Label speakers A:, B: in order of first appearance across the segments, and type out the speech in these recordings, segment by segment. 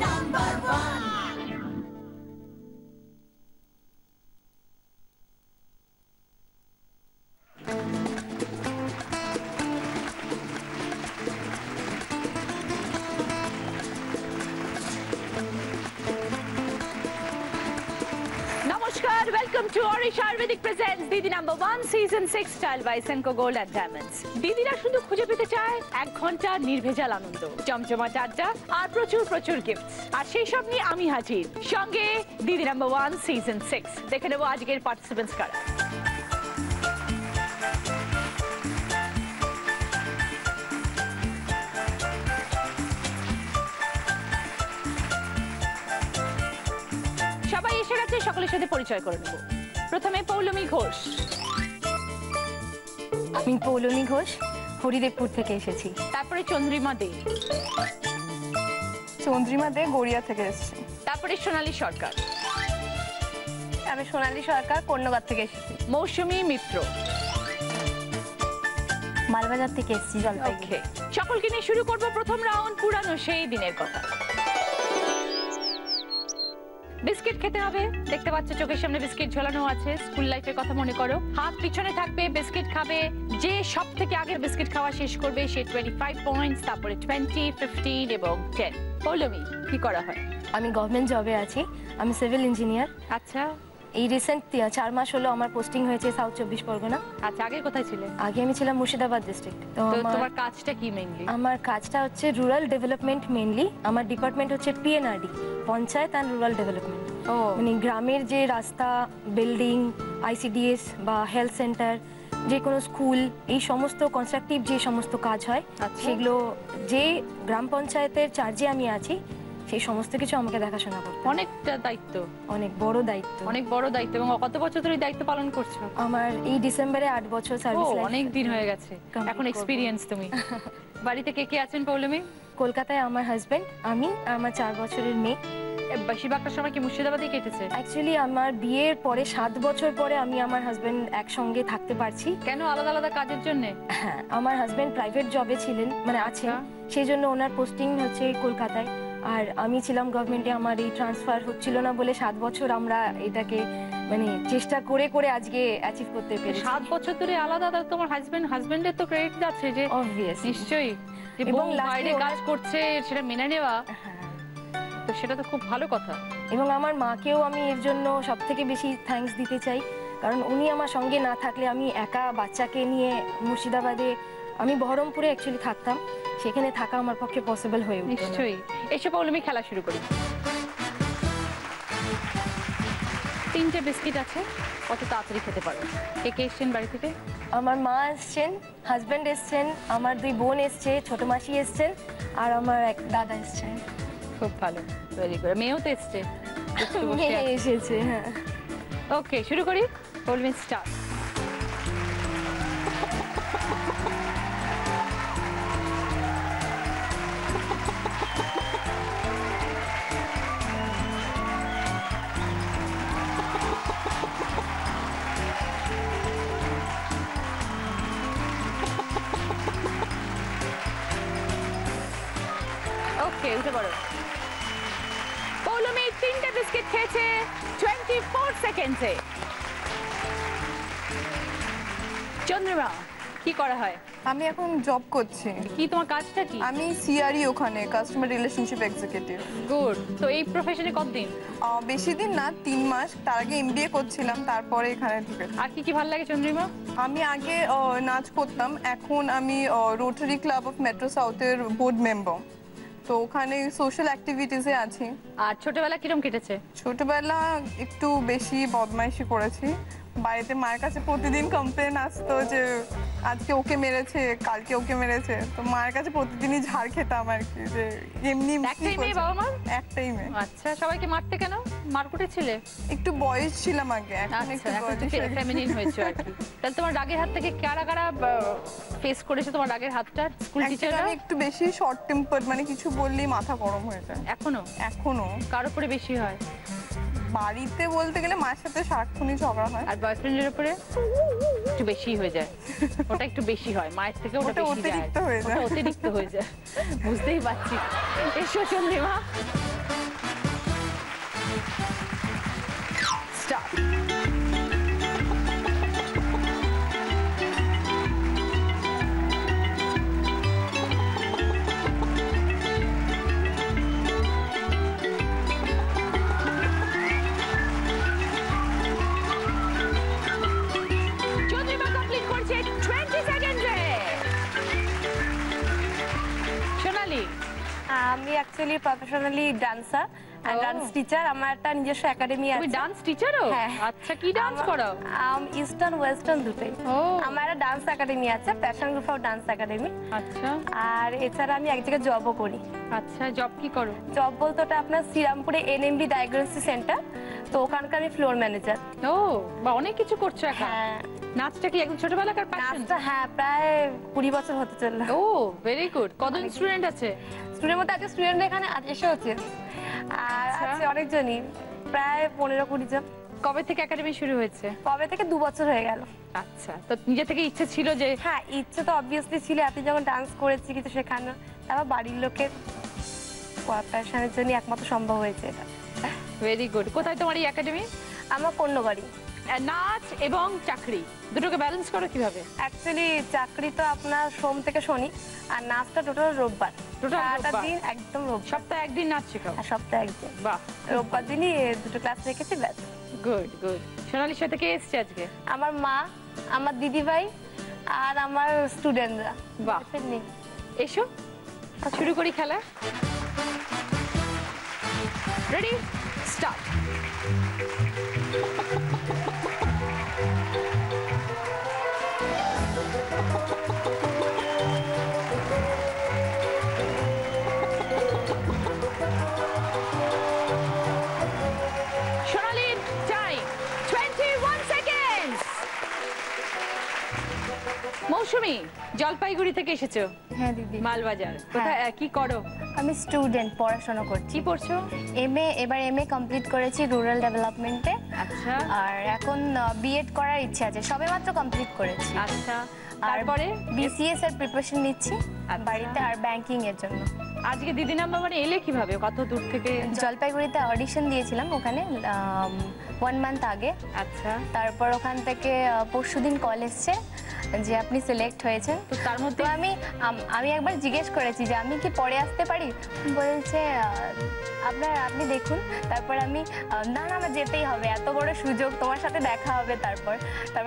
A: Number 1।
B: Namaskar, welcome to Orish Ayurvedic presents Didi number 1 season 6 style by Senco Gold and Diamonds. দিদিরা শুধু খুঁজে পেতে চায় 1 ঘন্টা নির্ভেজাল আনন্দ, জমজমাট আড্ডা আর প্রচুর প্রচুর গিফট। আর সেই সব নিয়ে আমি হাজির, সঙ্গে দিদি নাম্বার 1 season 6। দেখে নেব আজকের পার্টিসিপেন্টস কারা। সবাই এসে গেছে, সকলের সাথে পরিচয় করে নেব। প্রথমে পৌলমী ঘোষ।
C: আমি পৌলমী ঘোষ, হরিদেবপুর থেকে এসেছি।
B: তারপরে চন্দ্রিমা দে।
C: চন্দ্রিমা দে গড়িয়া থেকে এসেছি।
B: তারপরে সোনালী সরকার।
C: আমি সোনালী সরকার, কর্ণগর থেকে এসেছি।
B: মৌসুমী মিত্র।
C: মালবাজার থেকে এসেছি, জলপাইগুড়ি।
B: সকলকে নিয়ে শুরু করব প্রথম রাউন্ড, পুরানো সেই দিনের কথা। বিস্কিট খেতে হবে, দেখতে পাচ্ছ চোখের সামনে বিস্কিট ঝোলানো আছে। স্কুল লাইফের কথা মনে করো, হাত পিছনে থাকবে, বিস্কিট খাবে। যে সব থেকে আগে বিস্কিট খাওয়া শেষ করবে সে 25 পয়েন্টস, তারপরে 20, 15 এবং 10। পৌলমী, কি করা হয়?
C: আমি গভর্নমেন্ট জবে আছি, আমি সিভিল ইঞ্জিনিয়ার।
B: আচ্ছা,
C: এই রিসেন্ট 4 মাস হলো আমার পোস্টিং হয়েছে সাউথ 24 পরগনা।
B: আচ্ছা, আগে কোথায় ছিলে?
C: আগে আমি ছিলাম মুর্শিদাবাদ ডিস্ট্রিক্ট।
B: তো তোমার কাজটা কি মেইনলি?
C: আমার কাজটা হচ্ছে রুরাল ডেভেলপমেন্ট মেইনলি। আমার ডিপার্টমেন্ট হচ্ছে PNRD, panchayat and rural development. মানে গ্রামের যে রাস্তা, বিল্ডিং, আইসিডিএস বা হেলথ সেন্টার, যে কোনো স্কুল, এই সমস্ত কনস্ট্রাকটিভ যে সমস্ত কাজ হয় সেগুলো যে গ্রাম পঞ্চায়েতের চার্জে আমি আছি, সেই সমস্ত কিছু আমাকে দেখাশোনা করতে।
B: অনেকটা দায়িত্ব,
C: অনেক বড় দায়িত্ব,
B: অনেক বড় দায়িত্ব। এবং কত বছর ধরে দায়িত্ব পালন করছো?
C: আমার এই ডিসেম্বরে 8 বছর সার্ভিস লাইফ।
B: অনেক দিন হয়ে গেছে, এখন এক্সপেরিয়েন্স তুমি। বাড়িতে কে কে আছেন পৌলমী?
C: কলকাতায় আমার হাজবেন্ড, আমি আর আমার 4 বছরের মেয়ে।
B: বেশিরভাগটা সময় কি মুর্শিদাবাদেই কেটেছে?
C: অ্যাকচুয়ালি আমার বিয়ের পরে 7 বছর পরে আমি আমার হাজবেন্ড একসঙ্গে থাকতে পারছি।
B: কেন, আলাদা আলাদা কাজের জন্য?
C: হ্যাঁ, আমার হাজবেন্ড প্রাইভেট জবে ছিলেন, মানে আছেন, সেই জন্য ওনার পোস্টিং হচ্ছে কলকাতায়। আর আমি ছিলাম গভর্নমেন্টে, আমার এই ট্রান্সফার হচ্ছিল না বলে 7 বছর আমরা এটাকে মানে চেষ্টা করে করে আজকে অ্যাচিভ করতে পেরেছি।
B: 7 বছর ধরে আলাদা, তোমার হাজবেন্ডের তো ক্রেডিট যাচ্ছে যে
C: অবভিয়াস
B: নিশ্চয়ই, এবং বাইরে কাজ করছে সেটা মেনে নেওয়া, তো সেটা তো খুব ভালো কথা।
C: এবং আমার মাকেও আমি এর জন্য সবথেকে বেশি থ্যাঙ্কস দিতে চাই, কারণ উনি আমার সঙ্গে না থাকলে আমি একা বাচ্চাকে নিয়ে মুর্শিদাবাদে, আমি বহরমপুরে অ্যাকচুয়ালি থাকতাম, সেখানে থাকা আমার পক্ষে পসিবল হয়ে উঠতো না।
B: নিশ্চয়ই। এসে পৌলমী খেলা শুরু করি। 3টে বিস্কিট আছে, কত তাড়াতাড়ি খেতে পারো? কে কে এসছেন বাড়ি থেকে?
C: আমার মা এসছেন, হাজব্যান্ড এসছেন, আমার 2 বোন এসছে, ছোট মাসি এসছেন, আর আমার এক দাদা এসছেন।
B: খুব ভালো, ভেরি গুড। মেয়েও তো এসছে?
C: মেয়ে এসেছে, হ্যাঁ।
B: ওকে, শুরু করি। পৌলমী স্টার্ট। ওকে, উঠে পড়ো। পৌলমী 3টে বিস্কিট খেয়েছে 24 সেকেন্ডে। চন্দ্রিমা, কি করা হয়?
D: আমি এখন জব করছি।
B: কি তোমার কাজটা কি?
D: আমি সিআরই, ওখানে কাস্টমার রিলেশনশিপ এক্সিকিউটিভ।
B: গুড। তো এই প্রফেশনে কতদিন?
D: বেশি দিন না, 3 মাস। তার আগে এমবিএ করছিলাম, তারপরে এখানে ঢুকেছি।
B: আর কি কি ভালো লাগে চন্দ্রিমা?
D: আমি আগে নাচ করতাম, এখন আমি রোটারি ক্লাব অফ মেট্রো সাউথের বোর্ড মেম্বার, তো ওখানে সোশ্যাল অ্যাক্টিভিটিসে আছি।
B: আর ছোটবেলা কিরম কেটেছে?
D: ছোটবেলা একটু বেশি বদমাইশি করেছি। বাড়িতে মায়ের কাছে প্রতিদিন কমপ্লেন আসতো যে আজকে ওকে মেরেছে, কালকে ওকে মেরেছে, তো মায়ের কাছে প্রতিদিনই ঝাড় খেতাম আর কি, যে এমনি।
B: একটাই মেয়ে বাবা মা?
D: একটাই মেয়ে।
B: আচ্ছা, সবাইকে মারতে কেন? মারকুটে ছিলে?
D: একটু বয়স ছিলাম আগে, এখন একটু
B: ফেমিনিন হয়েছে আর কি। তাহলে তোমার রাগের হাত থেকে কারা কারা ফেস করেছে তোমার রাগের হাতটা? স্কুল টিচাররা?
D: আমি একটু বেশি শর্ট টেম্পার, মানে কিছু বললেই মাথা গরম হয়ে যায়।
B: এখনো কার উপরে বেশি হয়?
D: বাড়িতে বলতে গেলে মায়ের সাথে সারাক্ষণই ঝগড়া হয়।
B: আর বয়ফ্রেন্ডের উপরে একটু বেশি হয়ে যায়। ওটা একটু বেশি হয়, মায়ের থেকে ওটা
D: অতিরিক্ত হয়ে যায়।
B: অতিরিক্ত হয়ে যায়, বুঝতেই পারছি। এসো চন্দ্রিমা।
C: আমি actually professionally dancer and dance teacher. আমার একটা নিজস্ব একাডেমি আছে।
B: তুমি ডান্স টিচারও? আচ্ছা, কি ডান্স করো?
C: ইস্টার্ন ওয়েস্টার্ন দুটোই। আমার একটা ডান্স একাডেমি আছে, passion group of dance academy.
B: আচ্ছা।
C: আর এছাড়া আমি এক জায়গায় জবও করি।
B: আচ্ছা, জব কি করো?
C: জব বলতে ওটা আপনার শ্রীরামপুরে এনএমবি ডায়াগনস্টিক সেন্টার, তো ওখানকার আমি ফ্লোর ম্যানেজার।
B: ও বা, অনেক কিছু করছো একা।
C: হ্যাঁ।
B: নাচটা কি একদম ছোটবেলাকার প্যাশন?
C: নাচটা হ্যাঁ, প্রায় 20 বছর হতে চললো।
B: ও ভেরি গুড। কতজন স্টুডেন্ট আছে?
C: স্টুডেন্টের মধ্যে আছে স্টুডেন্ট এখানে এসেছে, আর আছে অনেকজনই, প্রায় 15-20 জন।
B: কবে থেকে একাডেমি শুরু হয়েছে?
C: কবে থেকে 2 বছর হয়ে গেল।
B: আচ্ছা, তো নিজে থেকে ইচ্ছে ছিল যে?
C: হ্যাঁ, ইচ্ছে তো অবভিয়াসলি ছিল। আপনি যখন ডান্স করেছি কিছু শেখানো, তারপর বাড়ির লোকের কোঅপারেশনের জন্য একমাত্র সম্ভব হয়েছে এটা।
B: Very good. কোথায় তোমার এই একাডেমি?
C: আমার কন্যগড়ি।
B: নাচ এবং চাকরি দুটোকে ব্যালেন্স করো কিভাবে?
C: অ্যাকচুয়ালি চাকরি তো আপনার সোম থেকে শনি, আর নাচটা টোটাল রোববার। সারাটা দিন একদম রোববার।
B: সপ্তাহে একদিন নাচ শেখাও?
C: সপ্তাহে একদিন।
B: বাহ।
C: রোববার দিনই দুটো ক্লাস রেখেছি, ব্যাস।
B: Good good. সোনালির সাথে কে এসছে আজকে?
C: আমার মা, আমার দিদি ভাই আর আমার স্টুডেন্টরা।
B: বাহ। এসো শুরু করি খেলা। Ready, start. সোনালির টাইম 21 সেকেন্ডস। মৌসুমী, জলপাইগুড়ি থেকে এসেছো?
C: হ্যাঁ দিদি।
B: মালবাজার। কোথায় কি করো?
C: আমি স্টুডেন্ট, পড়াশোনা করছি।
B: কি পড়ছো?
C: এবার এমএ কমপ্লিট করেছি রুরাল ডেভেলপমেন্টে।
B: আচ্ছা।
C: আর এখন বিএড করার ইচ্ছে আছে, সবেমাত্র কমপ্লিট করেছি।
B: আচ্ছা, তারপরে
C: বিসিএস এর প্রিপারেশন নিচ্ছি বাড়িতে, আর ব্যাংকিং এর জন্য।
B: আজকে দিদি নাম্বার মানে এলে কিভাবে? কত দূর থেকে?
C: জলপাইগুড়িতে অডিশন দিয়েছিলাম ওখানে 1 মান্থ আগে।
B: আচ্ছা।
C: তারপর ওখান থেকে পরশুদিন কল এসছে যে আপনি সিলেক্ট হয়েছেন।
B: তো তার মধ্যে
C: আমি একবার জিজ্ঞেস করেছি যে আমি কি পরে আসতে পারি, বলছে আপনি দেখুন। তারপর আমি না আমার যেতেই হবে, এত বড় সুযোগ, তোমার সাথে দেখা হবে। তারপর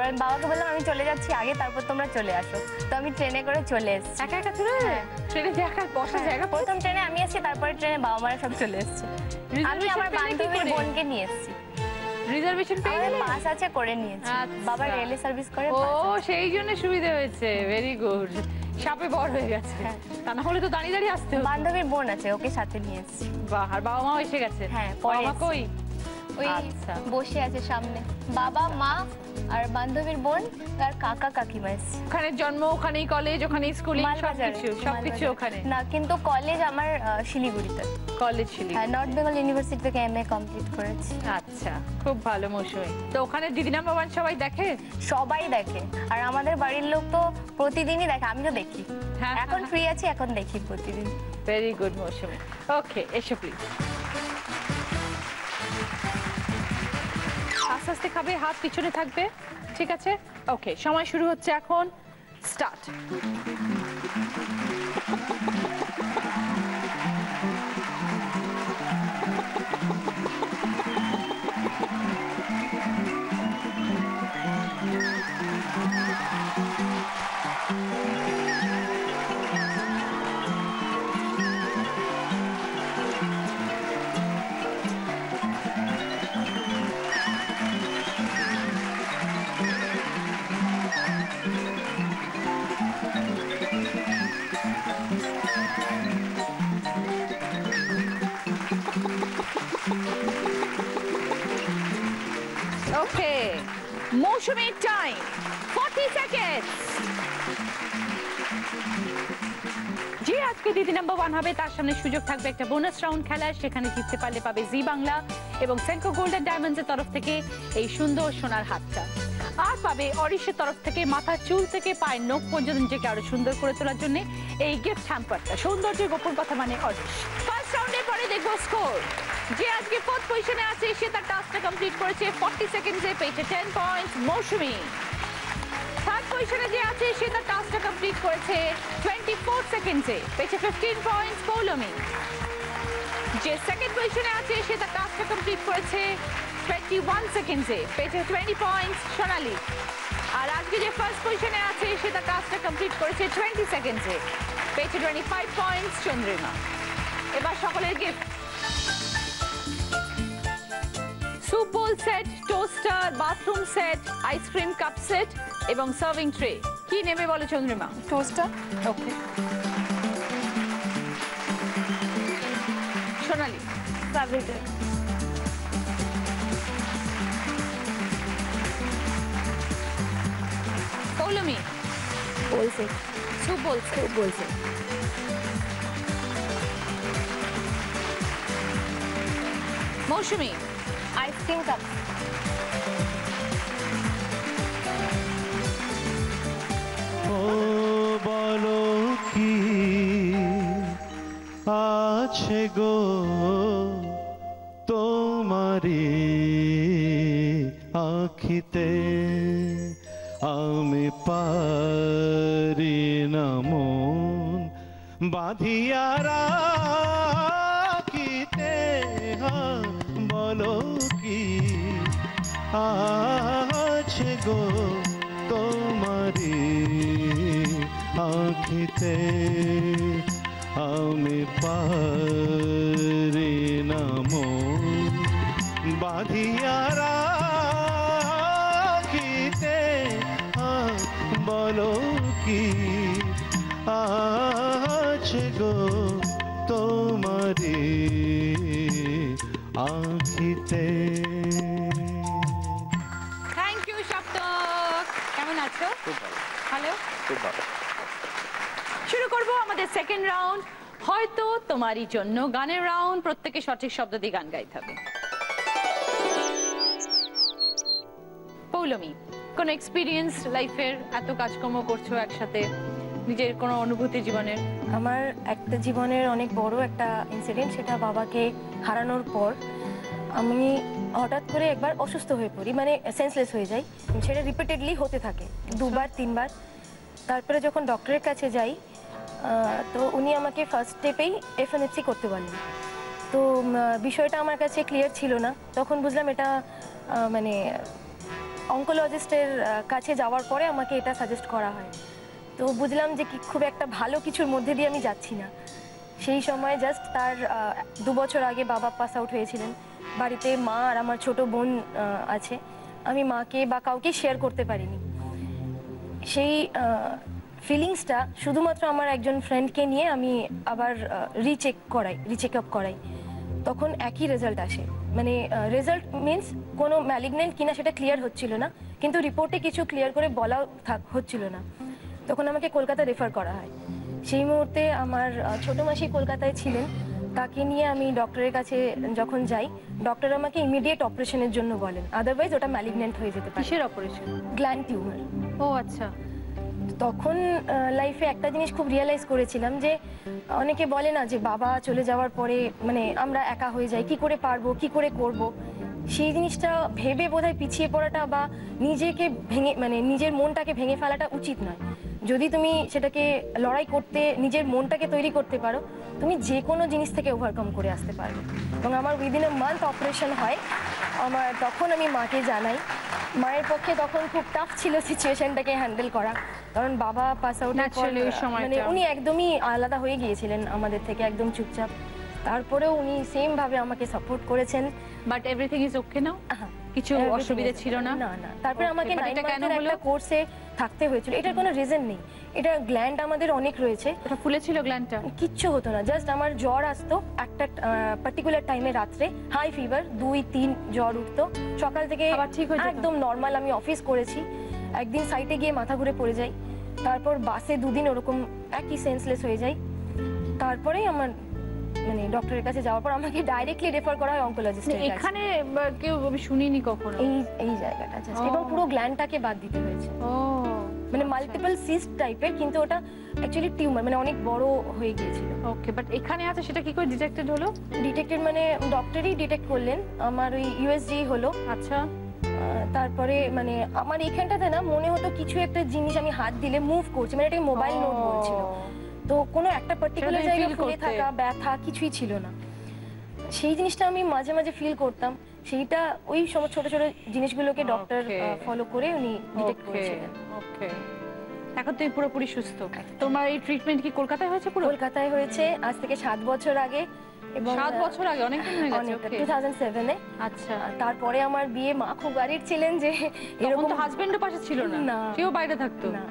C: আমি বাবাকে বললাম আমি চলে যাচ্ছি আগে, তারপর তোমরা চলে আসো। তো আমি ট্রেনে করে চলে এসেছি।
B: একা একা চলে? ট্রেনে একা বসার জায়গা?
C: প্রথম ট্রেনে আমি এসেছি, তারপরে ট্রেনে বাবা মারা সব চলে এসেছে। আমি আমার বান্ধবীর বোনকে নিয়ে এসেছি।
B: রিজার্ভেশন পেয়ে গেলে?
C: পাস আছে, করে নিয়েছি। বাবা রেলে সার্ভিস করে।
B: ও, সেই জন্য সুবিধা হয়েছে। Very good. সাপে বড় হয়ে গেছে। তা না হলে তো দাঁড়িয়ে দাঁড়িয়ে আসতে হতো।
C: বান্ধবীর বোন আছে, ওকে সাথে নিয়ে এসেছি।
B: বাহ। আর বাবা মাও এসে গেছে?
C: হ্যাঁ,
B: বাবা কই?
C: ওই বসে আছে সামনে। বাবা, মা আর বান্ধবীর বোন আর কাকা কাকিমা এসেছে।
B: ওখানে জন্ম, ওখানেই কলেজ, ওখানেই স্কুলিং, সবকিছু ওখানে?
C: না, কিন্তু কলেজ আমার শিলিগুড়িতে।
B: কলেজ শিলিগুড়ি?
C: হ্যাঁ, নর্থ বেঙ্গল ইউনিভার্সিটি থেকে এমএ কমপ্লিট করেছি।
B: আচ্ছা, খুব ভালো মৌসুমী। তো ওখানে দিদি নাম্বার 1 সবাই দেখে?
C: সবাই দেখে, আর আমাদের বাড়ির লোক তো প্রতিদিনই দেখে। আমি তো দেখি, এখন ফ্রি আছি, এখন দেখি প্রতিদিন।
B: ভেরি গুড মৌসুমী। ওকে, এসো প্লিজ। আস্তে আস্তে খাবে, হাত পিছনে থাকবে, ঠিক আছে? ওকে, সময় শুরু হচ্ছে এখন। স্টার্ট। ওকে, মৌসুমীর টাইম 40 সেকেন্ড। যে আজকে দিদি নাম্বার 1 হবে তার সামনে সুযোগ থাকবে একটা বোনাস রাউন্ড খেলার। সেখানে জিততে পারলে পাবে জি বাংলা এবং সেনকো গোল্ড এন্ড ডায়মন্ডস এর তরফ থেকে এই সুন্দর সোনার হাতটা, আর পাবে অরিশের তরফ থেকে মাথার চুল থেকে পায়ের নখ পর্যন্ত নিজেকে আরো সুন্দর করে তোলার জন্য এই গিফট হ্যাম্পারটা। সৌন্দর্যের গোপন কথা মানে অরিশ। ফার্স্ট রাউন্ডের পরে দেখবো স্কোর। যে আজকে 4th পজিশনে আছে সে তার টাস্কটা কমপ্লিট করেছে 40 সেকেন্ডসে, পেয়েছে 10 পয়েন্টস মৌসুমী। 3rd পজিশনে যে আছে সে তার টাস্কটা কমপ্লিট করেছে 24 সেকেন্ডসে, পেয়েছে 15 পয়েন্টস পৌলমী। যে 2nd পজিশনে আছে সে তার টাস্কটা কমপ্লিট করেছে 21 সেকেন্ডসে, পেয়েছে 20 পয়েন্টস সোনালী। আর আজকে যে 1st পজিশনে আছে সে তার টাস্কটা কমপ্লিট করেছে 20 সেকেন্ডসে, পেয়েছে 25 পয়েন্টস চন্দ্রিমা। এবার সকলের gift soup bowl set, toaster, bathroom set, ice cream cup set এবং সার্ভিং ট্রে। কি নেবে বলো Chandrima?
D: Toaster.
B: Okay. Sonali?
C: Serving tray.
B: Poulami?
C: Bowl set.
B: Soup bowl set.
C: Bowl set.
B: Mousumi?
C: Ice cream cup.
A: ও বলো কি আছে গো তোমারি আখিতে, আমি পারি না মন বাঁধিয়া রাখিতে। বলো কি আছে গো তোমারি আখিতে, আমি পারি না মন বাঁধিয়া রাখিতে। বলো কি আছে গো তোমারি আখিতে।
B: Thank you Saptak. কেমন আছো?
E: খুব ভালো,
B: ভালো।
E: খুব ভালো।
B: শুরু করব আমাদের সেকেন্ড রাউন্ড, হয়তো তোমারই জন্য গানের রাউন্ড। প্রত্যেকে সঠিক শব্দ দিয়ে গান গাইতে হবে। পৌলমী, কোন এক্সপিরিয়েন্স লাইফের? এত কাজকর্ম করছো একসাথে, নিজের কোনো অনুভূতি জীবনের?
C: আমার একটা জীবনের অনেক বড় একটা ইনসিডেন্ট, সেটা বাবাকে হারানোর পর আমি হঠাৎ করে একবার অসুস্থ হয়ে পড়ি, মানে সেন্সলেস হয়ে যাই। সেটা রিপিটেডলি হতে থাকে, 2বার 3বার। তারপরে যখন ডক্টরের কাছে যাই তো উনি আমাকে ফার্স্ট স্টেপেই এফএনএসসি করতে বলেন। তো বিষয়টা আমার কাছে ক্লিয়ার ছিল না। তখন বুঝলাম এটা মানে অঙ্কোলজিস্টের কাছে যাওয়ার পরে আমাকে এটা সাজেস্ট করা হয়। তো বুঝলাম যে কি খুব একটা ভালো কিছুর মধ্যে দিয়ে আমি যাচ্ছি না। সেই সময় জাস্ট তার 2 বছর আগে বাবা পাস আউট হয়েছিলেন। বাড়িতে মা আর আমার ছোট বোন আছে। আমি মাকে বা কাউকে শেয়ার করতে পারিনি। সেই ফিলিংসটা শুধুমাত্র আমার একজন ফ্রেন্ডকে নিয়ে আমি আবার রিচেক আপ করাই। তখন একই রেজাল্ট আসে, মানে রেজাল্ট মিনস কোনো ম্যালিগনেন্ট কিনা সেটা ক্লিয়ার হচ্ছিল না, কিন্তু রিপোর্টে কিছু ক্লিয়ার করে বলা হচ্ছিল না। তখন আমাকে কলকাতা রেফার করা হয়। সেই মুহূর্তে আমার ছোট মাসি কলকাতায় ছিলেন, তাকে নিয়ে আমি ডক্টরের কাছে যখন যাই, ডক্টর আমাকে ইমিডিয়েট অপারেশনের জন্য বলেন, আদারওয়াইজ ওটা ম্যালিগনেন্ট হয়ে যেতে পারে।
B: কিসের অপারেশন?
C: Gland tumour.
B: ও আচ্ছা।
C: তখন লাইফে একটা জিনিস খুব রিয়েলাইজ করেছিলাম যে অনেকে বলে না যে বাবা চলে যাওয়ার পরে মানে আমরা একা হয়ে যাই, কি করে পারবো, কি করে করব। সেই জিনিসটা ভেবে বোধহয় পিছিয়ে পড়াটা বা নিজেকে ভেঙে মানে নিজের মনটাকে ভেঙে ফেলাটা উচিত নয়। যদি তুমি সেটাকে লড়াই করতে নিজের মনটাকে তৈরি করতে পারো, তুমি যে কোনো জিনিস থেকে ওভারকাম করে আসতে পারবে। এবং আমার উইদিন এ মান্থ অপারেশন হয় আমার। তখন আমি মাকে জানাই। মায়ের পক্ষে তখন খুব টাফ ছিল সিচুয়েশনটাকে হ্যান্ডেল করা, কারণ বাবা পাস আউটের পর মানে উনি একদমই আলাদা হয়ে গিয়েছিলেন আমাদের থেকে, একদম চুপচাপ। তারপরেও উনি সেম ভাবে আমাকে সাপোর্ট করেছেন।
B: বাট এভরিথিং ইজ ওকে নাও? কিছু অসুবিধা ছিল না?
C: না না। তারপরে আমাকে 9 মাসের একটা কোর্সে থাকতে হয়েছিল। এটার কোনো রিজন নেই, এটা গ্ল্যান্ড আমাদের অনেক রয়েছে।
B: ওটা ফুলেছিল গ্ল্যান্ডটা?
C: কিচ্ছু হতো না, জাস্ট আমার জ্বর আসতো একটা পার্টিকুলার টাইমে রাত্রে, হাই ফিভার 2-3 জ্বর উঠতো। সকাল থেকে একদম নর্মাল। আমি অফিস করেছি, একদিন সাইটে গিয়ে মাথা ঘুরে পড়ে যাই, তারপর বাসে 2 দিন ওরকম একই সেন্সলেস হয়ে যাই। তারপরেই আমার মানে ডক্টরের কাছে যাওয়ার পর আমাকে ডাইরেক্টলি রেফার করা হয় অঙ্কোলজিস্টের কাছে।
B: এখানে কেউ আমি শুনিনি কখনো
C: এই জায়গাটা জাস্ট, এবং পুরো গ্ল্যান্ডটাকে বাদ দিতে হয়েছে।
B: ও
C: মানে মাল্টিপল সিস্ট টাইপের, কিন্তু ওটা অ্যাকচুয়ালি টিউমার, মানে অনেক বড় হয়ে গিয়েছিল।
B: ওকে, বাট এখানে আছে সেটা কি করে ডিটেক্টেড হলো?
C: ডিটেক্টেড মানে ডক্টরই ডিটেক্ট করলেন, আমার ওই ইউএসজি হলো।
B: আচ্ছা,
C: তারপরে মানে আমার এখানটাতে না মনে হতো কিছু একটা জিনিস আমি হাত দিলে মুভ করছে, মানে এটাকে মোবাইল নোট বলছিল। তো কোনো একটা পার্টিকুলার
B: সেটা
C: জায়গায়
B: feel
C: ফুলে
B: করতে।
C: থাকা, ব্যথা কিছুই ছিল না। সেই জিনিসটা আমি মাঝে মাঝে ফিল করতাম, সেইটা ওই সব ছোট ছোট জিনিসগুলোকে ডক্টর
B: Okay.
C: ফলো করে উনি ডিটেক্ট
B: ওকে
C: করেছিলেন।
B: ওকে। এখন তুমি পুরোপুরি সুস্থ। তোমার এই ট্রিটমেন্ট কি কলকাতায় হয়েছে পুরো?
C: কলকাতায় হয়েছে আজ থেকে 7 বছর আগে, এবং
B: 7 বছর আগে, অনেক দিন হয়ে গেছে।
C: অনেকটা,
B: ওকে,
C: 2007-এ।
B: আচ্ছা।
C: তারপরে আমার বিয়ে, মা খুব গাড়ির ছিলেন যে
B: এরকম
C: এরকম
B: তো হাজবেন্ডও পাশে ছিল না?
C: না।
B: সেও বাইরে থাকতো?
C: না,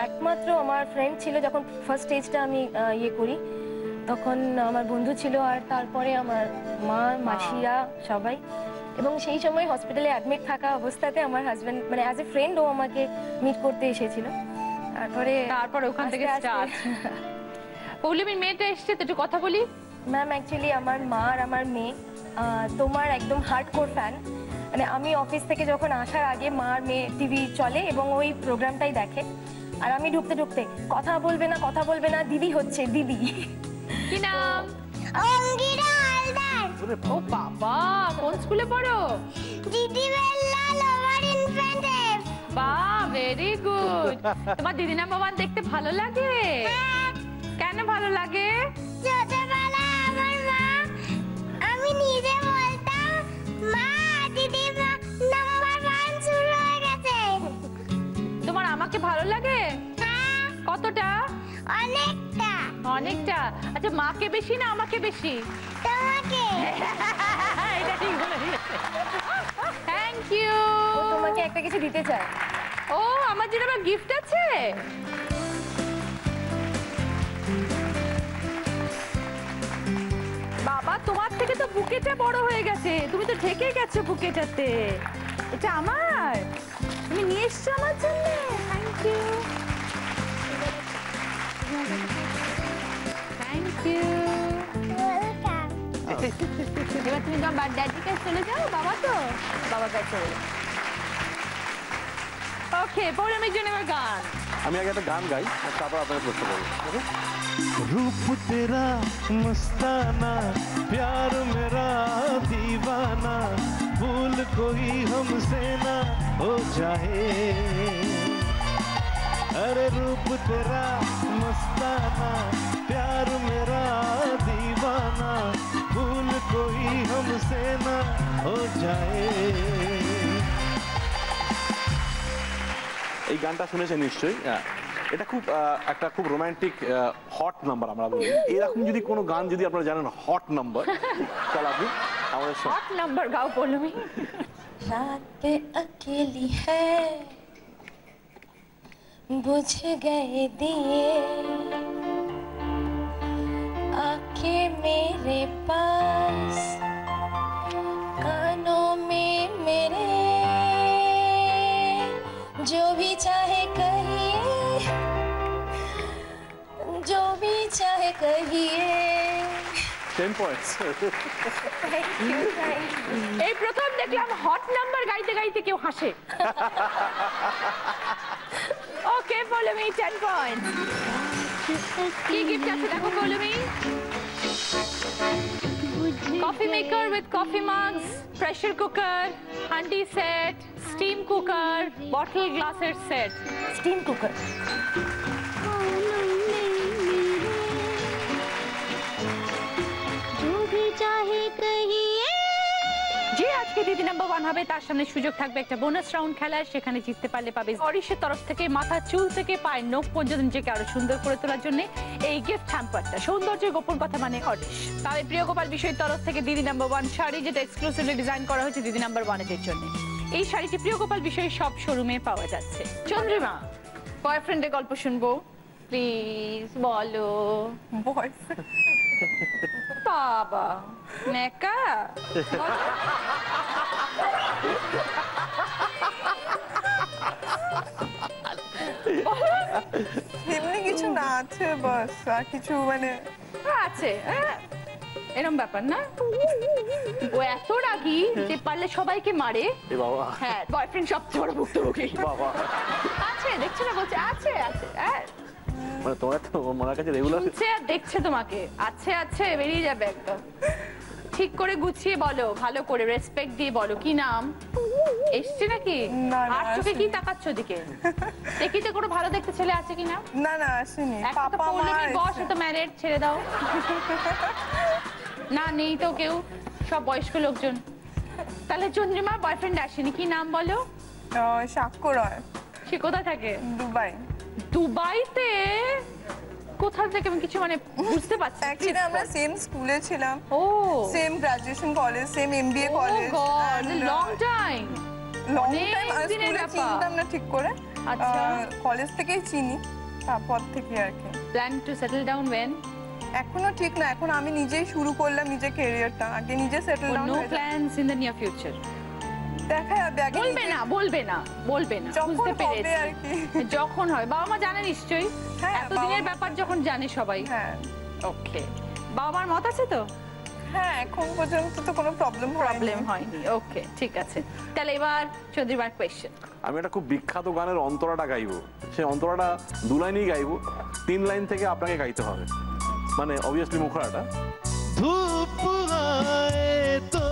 C: একমাত্র আমার ফ্রেন্ড ছিল যখন ফার্স্ট স্টেজটা আমি ইয়ে করি, তখন আমার বন্ধু ছিল, আর তারপরে আমার মা, মাসিরা সবাই। এবং সেই সময় হসপিটালে অ্যাডমিট থাকা অবস্থাতে আমার হাজবেন্ড মানে অ্যাজ এ ফ্রেন্ড ও আমাকে মিট করতে এসেছিল।
B: তারপরে ওখান থেকে
C: আস্তে
B: স্টার্ট। পৌলমীর মেয়েটা এসছে, তো একটু কথা বলি।
C: ম্যাম, অ্যাকচুয়ালি আমার মা আর আমার মেয়ে তোমার একদম হার্ডকোর ফ্যান। মানে আমি অফিস থেকে যখন আসার আগে মা আর মেয়ে টিভি চলে এবং ওই প্রোগ্রামটাই দেখে, আর আমি ঢুকতে ঢুকতে কথা বলবে না, কথা বলবে না, দিদি হচ্ছে দিদি।
B: কি নাম?
E: অঙ্গিরা হালদার,
B: ও বাবা, কোন স্কুলে পড়ো?
E: দিদি বেল্লা লোয়ার ইনফ্যান্টেভ।
B: বাহ, ভেরি গুড। তোমার দিদি নাম্বার 1 দেখতে ভালো লাগে? কেন ভালো লাগে?
E: ছোটবেলায় আমার মা, আমি নিজে বলতাম মা দিদি নাম্বার 1 শুরু হয়ে গেছে।
B: তোমার আমাকে ভালো লাগে?
E: হ্যাঁ,
B: কতটা?
E: অনেকটা।
B: অনেকটা। আচ্ছা, মাকে বেশি না আমাকে বেশি?
E: তোমাকে।
B: এটা ঠিক বলে দিয়েছে। Thank you.
C: ও তোমাকে একটা কিছু দিতে চায়।
B: ও, আমার জন্য আবার গিফট আছে? বাবা, তোমার থেকে তো বুকেটা বড় হয়ে গেছে, তুমি তো ঢেকে গেছো বুকেটাতে। এটা আমার, তুমি নিয়ে এসছো আমার জন্য। Thank you, thank you.
E: Welcome.
B: এবার তুমি তোমার ড্যাডির কাছে চলে যাও। বাবা তো বাবার কাছে চলে যাও। ওকে, পৌলমীর জন্য এবার গান।
F: আমি আগে একটা গান গাই, তারপর আপনাকে প্রশ্ন করবো।
A: रूप तेरा मस्ताना, प्यार मेरा दीवाना, भूल कोई हमसे ना हो जाए। अरे रूप तेरा मस्ताना, प्यार मेरा दीवाना, भूल कोई हमसे ना हो जाए।
F: এই গানটা শুনেছেন নিশ্চয়ই। এটা খুব একটা খুব রোমান্টিক হট নাম্বার আমরা বলি। এরকম যদি কোনো গান যদি আপনারা জানেন হট নাম্বার, তাহলে আপনি আমাদের সঙ্গে
B: হট নাম্বার গাও পৌলমী।
C: रात पे अकेली है, बुझ गए दिए, आके मेरे पास, कानों में मेरे, जो भी चाहे कहिए, जो भी चाहे कहिए।
F: 10 পয়েন্টস।
B: এই প্রথম দেখলাম হট নাম্বার গাইতে গাইতে কেউ হাসে। Okay Poulami, 10 point. কি গিফট আছে দেখো Poulami. Coffee maker with coffee mugs, pressure cooker, handi set, steam cooker, bottle গ্লাসের সেট।
C: Steam cooker.
E: जो भी चाहे कहिए।
B: যে আজকে দিদি নাম্বার 1 হবে তার সামনে সুযোগ থাকবে একটা বোনাস রাউন্ড খেলার। সেখানে জিততে পারলে পাবে অরিশের তরফ থেকে মাথা চুল থেকে পায়ের নখ পর্যন্ত নিজেকে আরো সুন্দর করে তোলার জন্য এই গিফট হ্যাম্পারটা। সৌন্দর্যের গোপন কথা মানে অরিশ। তবে প্রিয় গোপাল বিষয়ের তরফ থেকে দিদি নাম্বার 1 শাড়ি, যেটা এক্সক্লুসিভলি ডিজাইন করা হয়েছে দিদি নাম্বার 1 এর জন্য। এই শাড়িটি প্রিয় গোপাল বিষয়ের সব শোরুমে পাওয়া যাচ্ছে। চন্দ্রিমা, বয়ফ্রেন্ডের গল্প শুনবো, প্লিজ বলো।
D: বয়ফ্রেন্ড
B: বাবা নেকা।
D: এমনি কিছু না, আছে বাস, আর কিছু মানে
B: আছে এরকম ব্যাপার না। ও এত রাগী যে পারলে সবাইকে মারে।
F: এ বাবা,
B: হ্যাঁ, বয়ফ্রেন্ড সবচেয়ে বড় ভুক্তভোগী।
F: বাবা।
B: আচ্ছা, আছে দেখছে না বলছে আছে আছে
F: মানে তোমার তো মনের কাছে রেগুলার
B: শুনছে আর দেখছে তোমাকে আছে আছে বেরিয়ে যাবে একদম ঠিক করে গুছিয়ে বলো ভালো করে রেসপেক্ট দিয়ে বলো কি নাম এসছে নাকি
D: না, না,
B: আর চোখে
D: আসেনি।
B: কি তাকাচ্ছ ওদিকে দেখিতে কোনো ভালো দেখতে ছেলে আছে কি না
D: না না আসেনি
B: একটা তো
D: পাপা মা
B: পৌলমীর বস
D: এসছে।
B: তো ম্যারেড ছেড়ে দাও না নেই তো কেউ সব বয়স্ক লোকজন তাহলে চন্দ্রিমার বয়ফ্রেন্ড আসেনি কি নাম বলো
D: সাক্ষ্য রয়
B: সে কোথায় থাকে
D: দুবাই
B: দুবাইতে কোথা থেকে আমি কিছু মানে বুঝতে পারছি না।
D: অ্যাকচুয়ালি আমরা সেম স্কুলে ছিলাম
B: ও
D: same graduation college same MBA college
B: God long time
D: long
B: অনেক
D: টাইম
B: দিনের
D: স্কুলে
B: ব্যাপার।
D: চিনতাম না ঠিক করে
B: আচ্ছা।
D: কলেজ থেকেই চিনি তারপর থেকে আর কি
B: plan to settle down when
D: এখনো ঠিক না এখন আমি নিজেই শুরু করলাম নিজের ক্যারিয়ারটা আগে নিজে সেটেল ডাউন
B: নো
D: হয়ে যাই।
B: Plans in the near future
D: দেখা যাবে আগে
B: বলবে
D: নিজে-
B: না বলবে না বলবে না
D: যখন
B: বুঝতে
D: হবে
B: পেরেছি
D: আর কি।
B: যখন হয় বাবা মা জানে নিশ্চয়ই
D: হ্যাঁ,
B: এতদিনের
D: বাবা-
B: ব্যাপার যখন জানে সবাই
D: হ্যাঁ
B: ওকে বাবা মার মত আছে তো
D: হ্যাঁ এখন পর্যন্ত তো কোনো প্রবলেম
B: প্রবলেম হয়নি ওকে ঠিক আছে তাহলে এবার চৌধুরীবার কোয়েশ্চেন
F: আমি একটা খুব বিখ্যাত গানের অন্তরাটা গাইবো সেই অন্তরাটা 2 লাইনই গাইবো 3 লাইন থেকে আপনাকে গাইতে হবে মানে অবভিয়াসলি মুখরাটা
A: धूप आए तो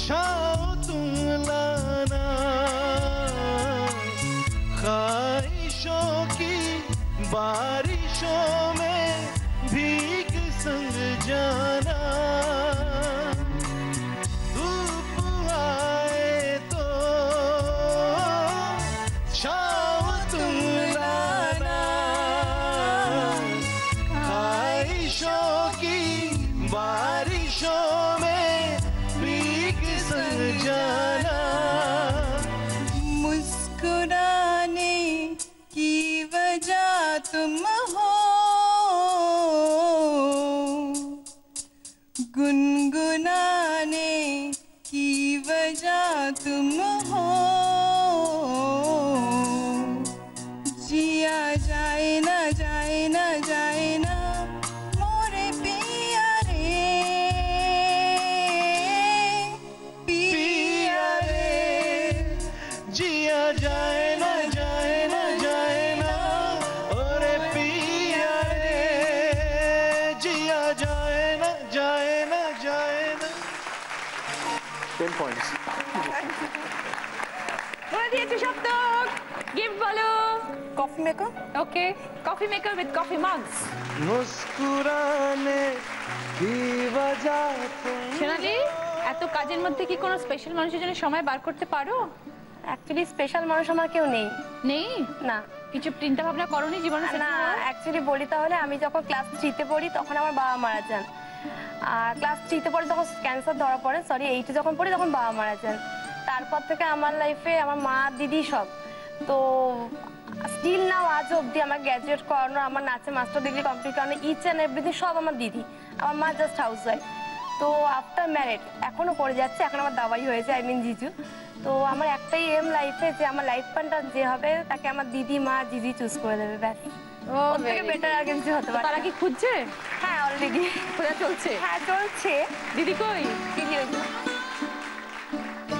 A: छाँव तुम लाना ख्वाहिशों की बारिशों में भीग संग जाना धूप आए तो छाँव तुम लाना ख्वाहिशों की बारिशों में भीग संग जाना
D: मुस्कुराने की वजह तुम हो गुनगुनाने की वजह तुम हो जिया जाए ना जाए ना जाए ना मोरे पिया रे पिया रे
A: जिया जाए ना जाए ना जाए ना ओरे पिया रे जिया जाए ना जाए ना जाए ना
F: 10 পয়েন্টস
B: বলে দিয়েছে শব্দ গিফট বলো
D: coffee maker
B: okay coffee maker with coffee mugs
A: मुस्कुराने की वजह तुम
B: সোনালি এত কাজের মধ্যে কি কোনো স্পেশাল মানুষের জন্য সময় বার করতে পারো
C: অ্যাকচুয়ালি স্পেশাল মানুষ আমার কেউ নেই
B: নেই
C: না
B: কিছু চিন্তা ভাবনা করোনি জীবনে
C: না অ্যাকচুয়ালি বলি তাহলে আমি যখন ক্লাস 3-তে পড়ি তখন আমার বাবা মারা যান আর ক্লাস 3-তে পড়ে যখন ক্যান্সার ধরা পড়ে সরি 8-এ যখন পড়ি তখন বাবা মারা যান তারপর থেকে আমার লাইফে আমার মা দিদি সব তো স্টিল নাও আজ অবধি আমার গ্র্যাজুয়েট করানো আমার নাচে মাস্টার ডিগ্রি কমপ্লিট করানো ইচ অ্যান্ড এভরিথিং সব আমার দিদি আমার মা জাস্ট হাউস ওয়াইফ তো আফটার ম্যারেড এখনো করে যাচ্ছে এখন আমার দাবাই হয়েছে আই মিন জিজু তো আমার একটাই এম লাইফে যে আমার লাইফ পার্টনার যে হবে তাকে আমার দিদি মা জিজি চুজ করে দেবে ব্যাস
B: ও
C: ওর থেকে বেটার আর কিছু হতে পারে
B: তারা কি খুঁজছে
C: হ্যাঁ অলরেডি
B: খোঁজা চলছে
C: হ্যাঁ চলছে
B: দিদি কই
C: দিদি ওই যে।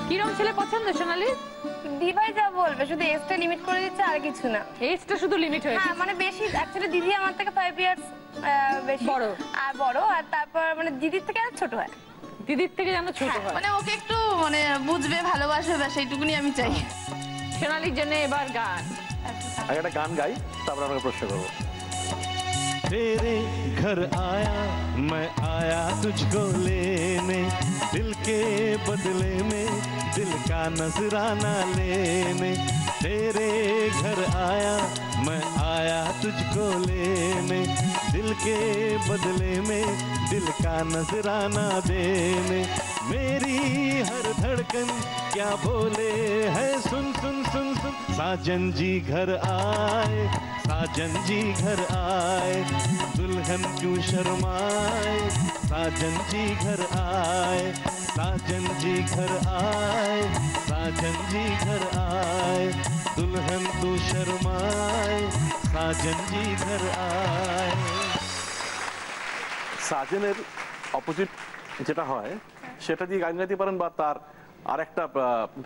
B: কিরম ছেলে পছন্দ সোনালি
C: দিভাই যা বলবে শুধু এজটা লিমিট করে দিচ্ছে আর কিছু না
B: এজটা শুধু লিমিট হয়েছে
C: হ্যাঁ মানে বেশি অ্যাকচুয়ালি দিদি আমার থেকে 5 ইয়ার্স বেশি
B: বড়।
C: আর বড় আর তারপর মানে দিদির থেকে আর ছোট হয়
B: দিদির থেকে যেন ছোট হয়
G: মানে ওকে একটু মানে বুঝবে ভালোবাসবে ব্যাস এইটুকুনি আমি চাই
B: সোনালির জন্য এবার গান
F: আগে একটা গান গাই তারপর আপনাকে প্রশ্ন করবো
A: तेरे घर आया मैं आया तुझको लेने दिल के बदले में दिल का नजराना लेने तेरे घर आया मैं आया तुझको लेने दिल के बदले में दिल का नजराना देने मेरी हर धड़कन क्या बोले है सुन सुन सुन सुन साजन जी घर आए साजन जी घर आए दुल्हन क्यों शर्माए साजन जी घर आए साजन जी घर आए साजन जी घर आए दुल्हन तू शर्माए साजन जी घर आए
F: সাজেনের অপোজিট যেটা হয় সেটা দিয়ে গান গাইতে পারেন বা তার আরেকটা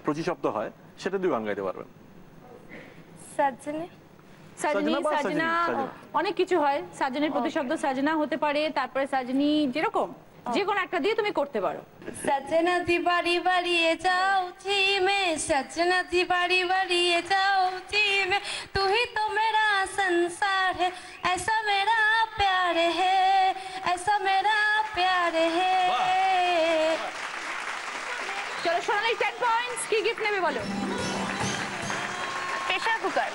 F: প্রতিশব্দ হয় সেটা দিয়ে গান গাইতে পারবেন।
C: সাজনে
B: সাজনি
F: সাজনা বা
B: সাজনা
F: সাজনি,
B: অনেক কিছু হয়, সাজনের প্রতিশব্দ সাজনা হতে পারে, তারপরে সাজনি, যেরকম যে কোনো একটা দিয়ে তুমি করতে পারো।
G: सजना थी बारी बारी ये जाओ थी मैं, सजना थी बारी बारी ये जाओ थी मैं, तू ही तो मेरा संसार है, ऐसा मेरा प्यार है, ऐसा मेरा प्यार है।
B: চলো সোনালি 10 পয়েন্টস, কি গিফট নেবে বলো? Pressure cooker.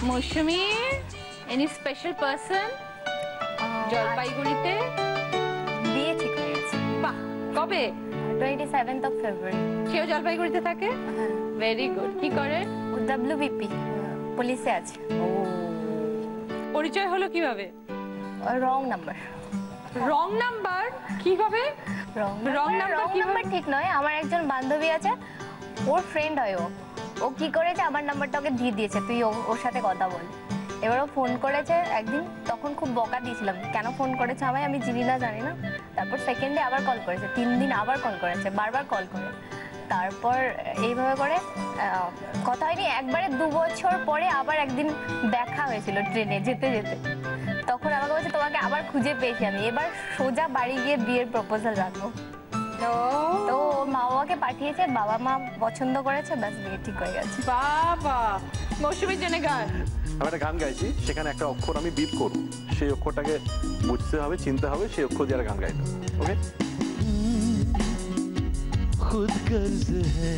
B: Mousumi, any special person জলপাইগুড়িতে?
C: বিয়ে ঠিক হয়ে গেছে।
B: বাহ, কবে?
C: 27th of February।
B: কেউ জলপাইগুড়িতে থাকে? Very good. কি করে?
C: ও WBP পুলিশে আছে।
B: পরিচয় হলো কিভাবে?
C: Wrong number.
B: রং নাম্বার কিভাবে?
C: রং নাম্বার ঠিক নয়, আমার একজন বান্ধবী আছে, ওর ফ্রেন্ড হয় ও। ও কি করেছে, আমার নাম্বারটা ওকে দিয়ে দিয়েছে, তুই ওর সাথে কথা বল। এবার ও ফোন করেছে একদিন, তখন খুব বকা দিয়েছিলাম, কেন ফোন করেছে আমায়, আমি চিনি না জানি না। তারপর সেকেন্ডে আবার কল করেছে, 3 দিন আবার কল করেছে, বারবার কল করে। তারপর এইভাবে করে কথা হয়নি, একবারে 2 বছর পরে আবার একদিন দেখা হয়েছিল ট্রেনে যেতে যেতে। তখন আমাকে বলছে তোমাকে আবার খুঁজে পেয়েছি আমি, এবার সোজা বাড়ি গিয়ে বিয়ের প্রপোজাল রাখবো। তো মা বাবাকে পাঠিয়েছে, বাবা মা পছন্দ করেছে, ব্যাস বিয়ে ঠিক হয়ে গেছে।
B: বাবা, মৌসুমীর জন্য গান।
F: আমি একটা গান গাইছি, সেখানে একটা অক্ষর আমি বিপ করব, সেই অক্ষরটাকে বুঝতে হবে, চিনতে হবে, সেই অক্ষর দিয়ে গান গাইতে হবে। ওকে?
A: खुद कर्ज है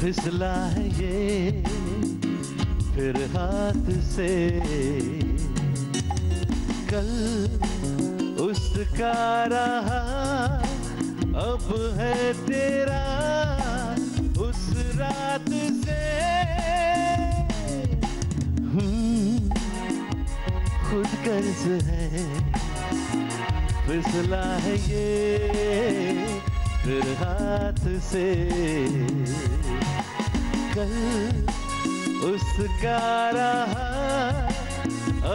A: फिसला है ये फिर हाथ से, कल उसका रहा अब है तेरा उस रात से। खुद कर्ज है फिसला है ये फिर हाथ से, कल उसका रहा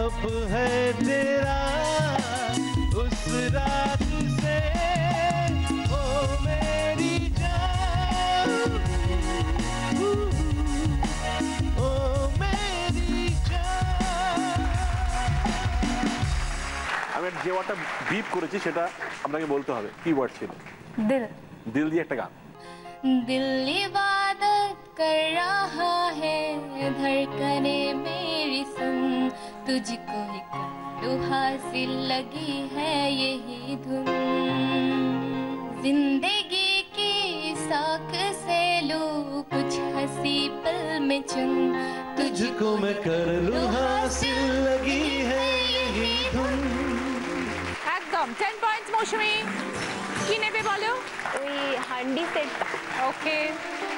A: अब है तेरा उस रात से। ओ मेरी जान, ओ मेरी जान।
F: আমি যে ওয়ার্ডটা বিপ করেছি সেটা আপনাকে বলতে হবে, কি ওয়ার্ড ছিল?
C: দিল।
F: দিল দিয়ে একটা গান।
G: दिल इबादत कर रहा है, धड़कने मेरी सुन, तुझको ही तो हासिल लगी है यही धुन, जिंदगी की साख से लूं कुछ हंसी पल में चुन,
A: तुझको मैं कर लूं हासिल लगी है यही धुन।
B: একদম 10 পয়েন্টস মৌসুমী। কি নেবে বলো?
C: ওই হান্ডি সেট।
B: ওকে,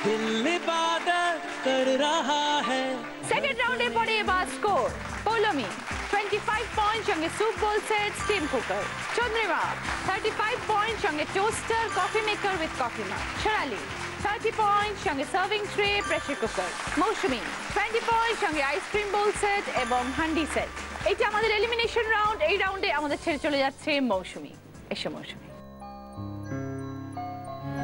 A: दिल इबादत कर रहा है।
B: সেকেন্ড রাউন্ডে পরে এবার স্কোর। পৌলমি 25 পয়েন্ট, সঙ্গে soup bowl set, steam cooker. Chandrima 35 point, সঙ্গে toaster, coffee maker with coffee mug. Sonali 30 point, সঙ্গে serving tray, pressure cooker. Mousumi 20 point, সঙ্গে আইসক্রিম বোল সেট এবং হান্ডি সেট। এটা আমাদের এলিমিনেশন রাউন্ড। এই রাউন্ডে আমাদের ছেড়ে চলে যাচ্ছে মৌসুমী। এসো মৌসুমী,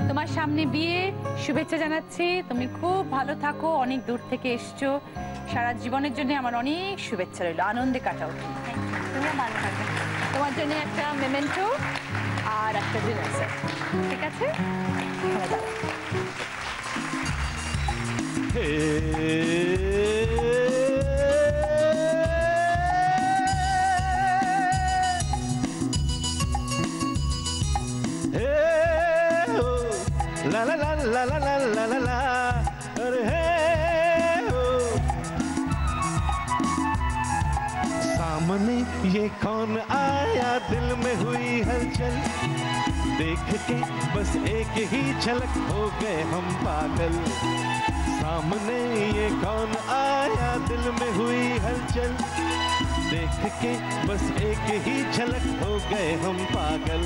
B: তোমার সামনে বিয়ে, শুভেচ্ছা জানাচ্ছি। তুমি খুব ভালো থাকো, অনেক দূর থেকে এসছো, সারা জীবনের জন্য আমার অনেক শুভেচ্ছা রইল, আনন্দে কাটাও।
C: তুমি ভালো থাকবে।
B: তোমার জন্য একটা মেমেন্টো আর একটা ডিনার সেট, ঠিক আছে? এখানে দাও।
A: ला ला ला ला ला ला ला ला ला, अरे हे हो। सामने ये कौन आया, दिल में हुई हलचल, देख के बस एक ही झलक हो गए हम पागल। सामने ये कौन आया, दिल में हुई हलचल, देख के बस एक ही झलक हो गए हम पागल।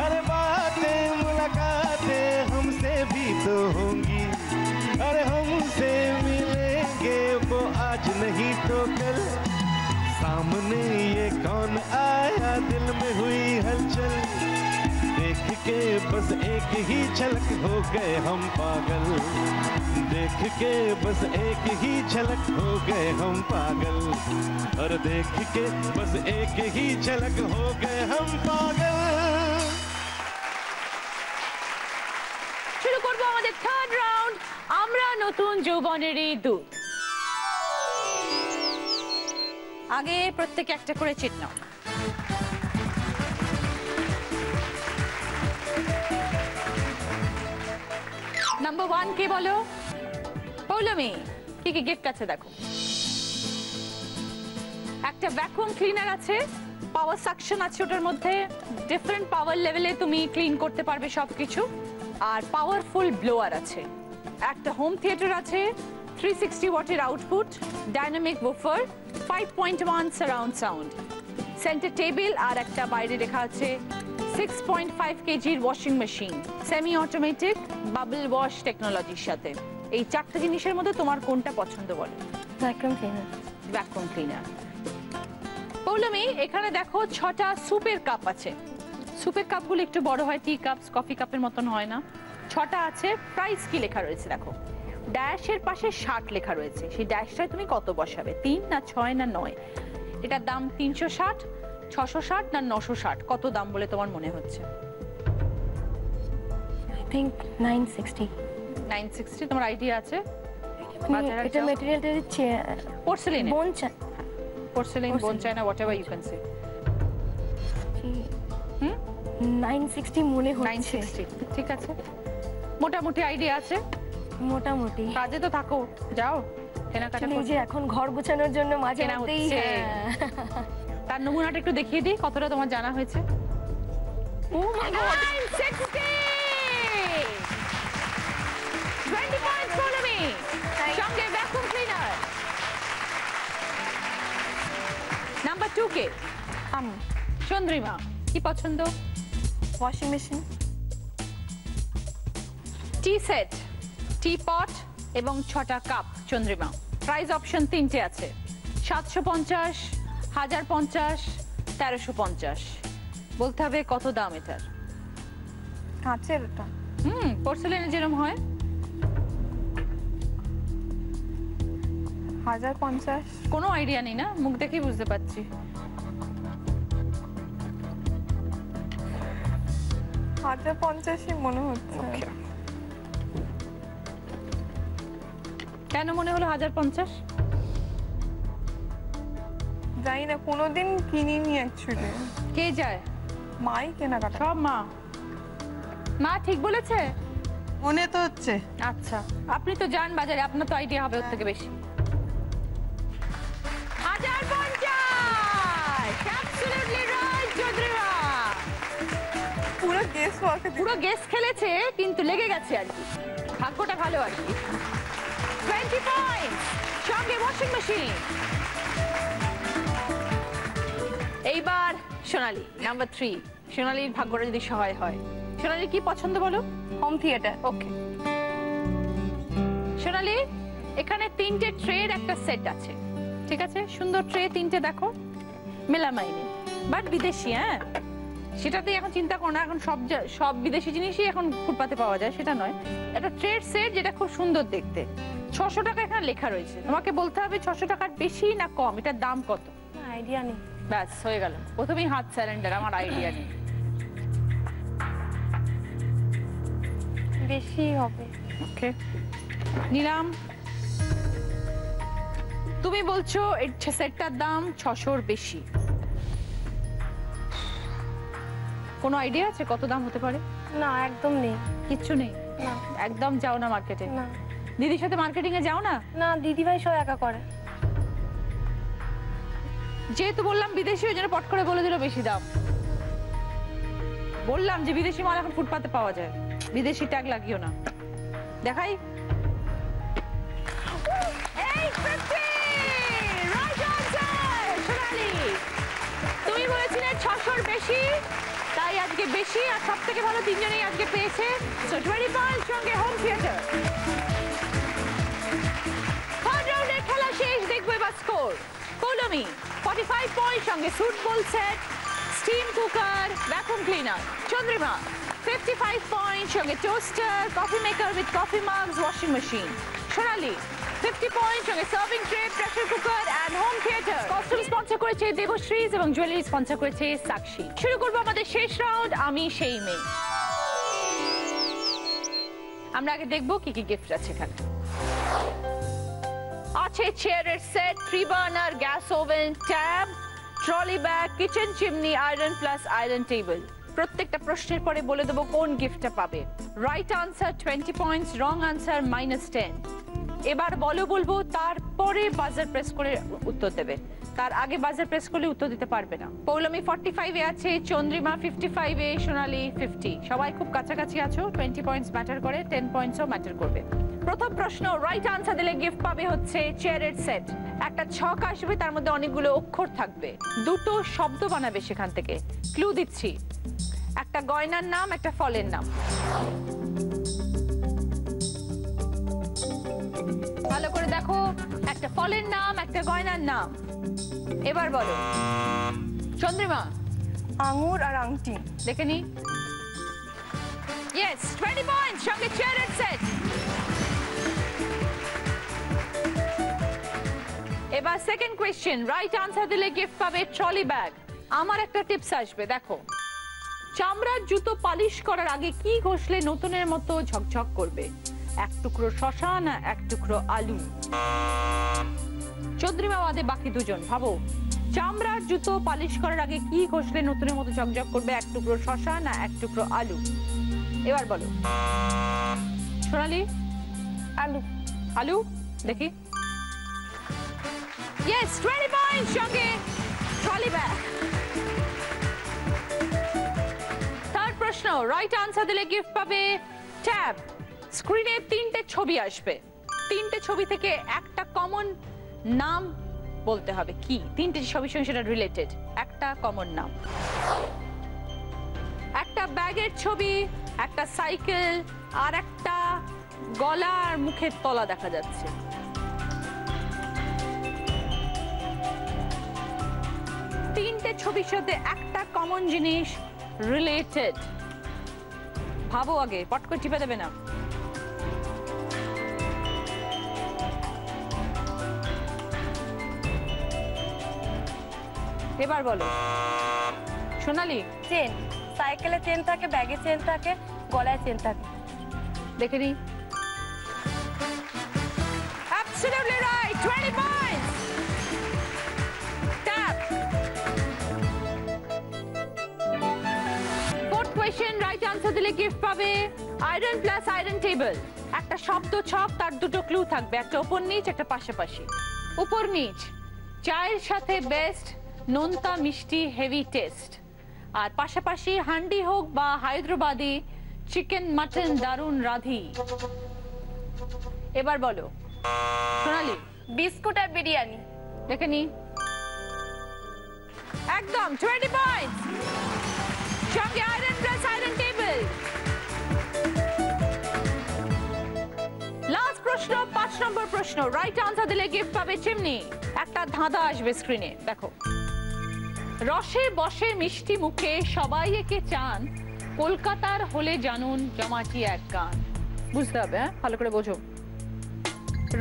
A: अरे बातें मुलाकातें हमसे भी तो होंगी, अरे हमसे मिलेंगे वो आज नहीं तो कल। सामने ये कौन आया, दिल में हुई हलचल, देख देख के बस एक ही झलक हो गए हम पागल, देख के बस एक ही झलक हो गए हम पागल, और देख के बस एक ही झलक हो गए हम पागल।
B: শুরু করব আমাদের থার্ড রাউন্ড, আমরা নতুন যৌবনেরই দূত। আগে প্রত্যেকে একটা করে চিট নাও। নাম্বার 1 কে বলো? পৌলমি। কি কি গিফট আছে দেখো। একটা ভ্যাকুয়াম ক্লিনার আছে, পাওয়ার সাকশন আছে ওটার মধ্যে, ডিফারেন্ট পাওয়ার লেভেলে তুমি ক্লিন করতে পারবে সবকিছু, আর পাওয়ারফুল ব্লোয়ার আছে। একটা হোম থিয়েটার আছে, 360 ওয়াটের output, dynamic woofer, 5.1 surround sound, centre table, আর একটা বাইরে লেখা আছে 6.5 কেজির washing machine, semi automatic, bubble wash টেকনোলজির সাথে। এই চারটে জিনিসের মধ্যে তোমার কোনটা পছন্দ বলো?
C: Vacuum cleaner.
B: Vacuum cleaner. Poulami, এখানে দেখো 6টা সুপের কাপ আছে। সুপের কাপগুলো একটু বড় হয়, টি কাপস, কফি কাপের মতন হয় না। 6টা আছে। প্রাইস কি লেখা রয়েছে দেখো, ড্যাশের পাশে 60 লেখা রয়েছে। সেই ড্যাশটায় তুমি কত বসাবে, 3 না 6 না 9? এটার দাম 360, 660 না 960? কত দাম বলে তোমার মনে হচ্ছে?
C: I think 960।
B: 960 তোমার আইডিয়া আছে?
C: এটা ম্যাটেরিয়ালটা হচ্ছে
B: পোর্সেলিন,
C: বোন china,
B: porcelain, bone china, whatever you can say.
C: 960 মনে হচ্ছে।
B: 960 ঠিক আছে, মোটামুটি আইডিয়া আছে।
C: মোটামুটি
B: কাজে তো থাকো, যাও কেনাকাটা
C: এই যে এখন ঘর গোছানোর জন্য মাঝে
B: কেনা
C: মধ্যেই
B: হচ্ছে। তার নমুনাটা একটু দেখিয়ে দিই কতটা তোমার জানা হয়েছে। ও মাই গড, 960! 20 পয়েন্টস ফর মি, সঙ্গে ভ্যাকুয়াম ক্লিনার। নাম্বার 2 কে? চন্দ্রিমা, কি পছন্দ?
D: ওয়াশিং মেশিন,
B: টি সেট, টি পট এবং 6টা কাপ। চন্দ্রিমা, প্রাইস অপশন 3টে আছে, 750, 1050, 1350। বলতে হবে কত দাম এটার।
D: কাঁচের এটা,
B: পোর্সেলিনের যেরকম হয়।
D: 1050।
B: কোনো আইডিয়া নেই না, মুখ দেখেই বুঝতে পারছি।
D: 1050ই মনে হচ্ছে।
B: কেন মনে হলো 1050?
D: জানি না, কোনোদিন কিনিনি অ্যাকচুয়ালি।
B: কে যায়?
D: মাই কেনাকাটা।
B: সব মা। মা ঠিক বলেছে?
H: মনে তো হচ্ছে।
B: আচ্ছা, আপনি তো যান বাজারে, আপনার তো আইডিয়া হবে ওর থেকে বেশি। 1050! Absolutely right, Chandrima.
D: পুরো গেস ওয়ার্কে
B: পুরো গেস খেলেছে, কিন্তু লেগে গেছে আর কি, ভাগ্যটা ভালো আর কি। 20 পয়েন্টস, সঙ্গে ওয়াশিং মেশিন। এইবার সোনালী, নাম্বার 3। সোনালীর ভাগ্যটা যদি সহায় হয়। সোনালী কি পছন্দ বলো?
C: Home theatre.
B: ওকে সোনালী, এখানে 3টে ট্রের একটা সেট আছে, ঠিক আছে? সুন্দর ট্রে 3টে দেখো, মেলামাইনে, বাট বিদেশি। হ্যাঁ, সেটাতেই এখন চিন্তা করো না, এখন সব বিদেশি জিনিসই এখন ফুটপাতে পাওয়া যায়, সেটা নয়। একটা ট্রেড সেট যেটা খুব সুন্দর দেখতে। 600 টাকা এখানে লেখা রয়েছে, তোমাকে বলতে হবে 600 টাকার বেশি না কম, এটার দাম কত?
C: আইডিয়া নেই।
B: ব্যাস হয়ে গেল, প্রথমেই হাত স্যারেন্ডার, আমার আইডিয়া নেই।
C: বেশি হবে।
B: ওকে, নিলাম। তুমি বলছো এই সেটটার দাম 600-র বেশি। কোনো আইডিয়া আছে কত দাম হতে পারে?
C: না, একদম নেই,
B: কিচ্ছু নেই।
C: না
B: একদম যাও না মার্কেটে?
C: না
B: দিদির সাথে মার্কেটিং এ যাও না?
C: না, দিদি ভাই সব একা করে।
B: যেহেতু বললাম বিদেশি, ওই জন্য পট করে বলে দিল বেশি দাম। বললাম যে বিদেশি মাল এখন ফুটপাতে পাওয়া যায়, বিদেশি ট্যাগ লাগিও না। দেখাই, 850! রাইট আনসার সোনালী। তুমি বলেছিলে 600-র বেশি, তাই আজকে বেশি, আর সব থেকে ভালো তিনজনেই আজকে পেয়েছে। সো 20 পয়েন্টস, সঙ্গে হোম থিয়েটার। থার্ড রাউন্ডের খেলা শেষ, দেখবো এবার স্কোর। পৌলমি 45 পয়েন্ট, সঙ্গে soup bowl set, steam cooker, vacuum cleaner. Chandrima 55 point, সঙ্গে toaster, coffee maker with coffee mugs, washing machine. Sonali 50 point, সঙ্গে serving tray, pressure cooker and home theatre. Costume sponsor করেছে দেবশ্রীজ এবং জুয়েলারি স্পন্সর করেছে সাক্ষী। শুরু করব আমাদের শেষ রাউন্ড, আমি সেই মেয়ে। আমরা আগে দেখব কি কি গিফট আছে এখানে। আছে চেয়ারের set, 3 burner gas oven, tab, trolley bag, kitchen chimney, iron plus iron table. প্রত্যেকটা প্রশ্নের পরে বলে দেবো কোন গিফটটা পাবে। Right answer 20 points, wrong answer -10। এবার বলবো, তারপরে বাজার প্রেস করে উত্তর দেবে। তার আগে বাজার প্রেস করলে উত্তর দিতে পারবে না। পৌলমি 45 এ আছে, চন্দ্রিমা 55 এ, সোনালী 50। সবাই খুব কাছাকাছি আছো। 20 পয়েন্টস ম্যাটার করে, 10 পয়েন্টসও ম্যাটার করবে। প্রথম প্রশ্ন, রাইট আনসার দিলে গিফট পাবে হচ্ছে চেয়ারের সেট। একটা ছক আসবে, তার মধ্যে অনেকগুলো অক্ষর থাকবে, দুটো শব্দ বানাবে সেখান থেকে। ক্লু দিচ্ছি, একটা গয়নার নাম, একটা ফলের নাম। ভালো করে দেখো, একটা ফলের নাম, একটা গয়নার নাম। এবার বলো চন্দ্রিমা।
D: আঙুর আর আংটি।
B: দেখে নি। ইয়েস, 20 পয়েন্ট, সঙ্গে চেয়ারের সেট। এবার সেকেন্ড কোয়েশ্চেন, রাইট আনসার দিলে গিফট পাবে ট্রলি ব্যাগ। আমার একটা টিপস আসবে, দেখো। চামড়ার জুতো পালিশ করার আগে কি ঘষলে নতুনের মতো ঝকঝক করবে? এক টুকরো শসা না এক টুকরো আলু? চন্দ্রিমা বাদে বাকি দুজন ভাবো, চামড়ার জুতো পালিশ করার আগে কি ঘষলে নতুনের মতো ঝকঝক করবে? এক টুকরো শসা না এক টুকরো আলু? এবার বলো সোনালী।
C: আলু।
B: আলু, দেখি। ইয়েস, 20 পয়েন্ট, সঙ্গে ট্রলি ব্যাগ। থার্ড প্রশ্ন, রাইট আনসার দিলে গিফট পাবে ট্যাব। স্ক্রিনে 3টে ছবি আসবে, 3টে ছবি থেকে একটা কমন নাম বলতে হবে। কি 3টে ছবির সঙ্গে সেটা রিলেটেড? একটা কমন নাম। একটা ব্যাগের ছবি, একটা সাইকেল, আর একটা গলা আর মুখের তলা দেখা যাচ্ছে। তিনটে ছবির সাথে একটা কমন জিনিস রিলেটেড। ভাবো আগে, পট করে টিপে দেবে না। এবার বলো সোনালী।
C: চেন, সাইকেলে চেন থাকে, ব্যাগে চেন থাকে, গলায় চেন থাকে।
B: দেখে নি। Absolutely right, 20 points. Tap. Fourth question, right answer দিলে গিফট পাবে আয়রন প্লাস আয়রন টেবিল। একটা শব্দ ছক, তার দুটো ক্লু থাকবে, একটা উপর নিচ, একটা পাশাপাশি। উপর নিচ, চায়ের সাথে বেস্ট, নোনতা মিষ্টি হেভি টেস্ট। আর পাশাপাশি হান্ডি হোক বা হায়দ্রাবাদি, চিকেন মাটন দারুন রাধি। এবার বলো সোনালী।
C: বিস্কুট আর বিরিয়ানি।
B: দেখে নি। একদম 20 পয়েন্টস, সঙ্গে iron plus iron table. Last প্রশ্ন, 5 নম্বর প্রশ্ন, রাইট আনসার দিলে গিফট পাবে চিমনি। একটা ধাঁধা আসবে স্ক্রিনে, দেখো। রসে বসে মিষ্টি মুখে সবাই একে চান, কলকাতার হলে জানুন জমাটি এক গান। বুঝতে হবে, হ্যাঁ, ভালো করে বোঝো।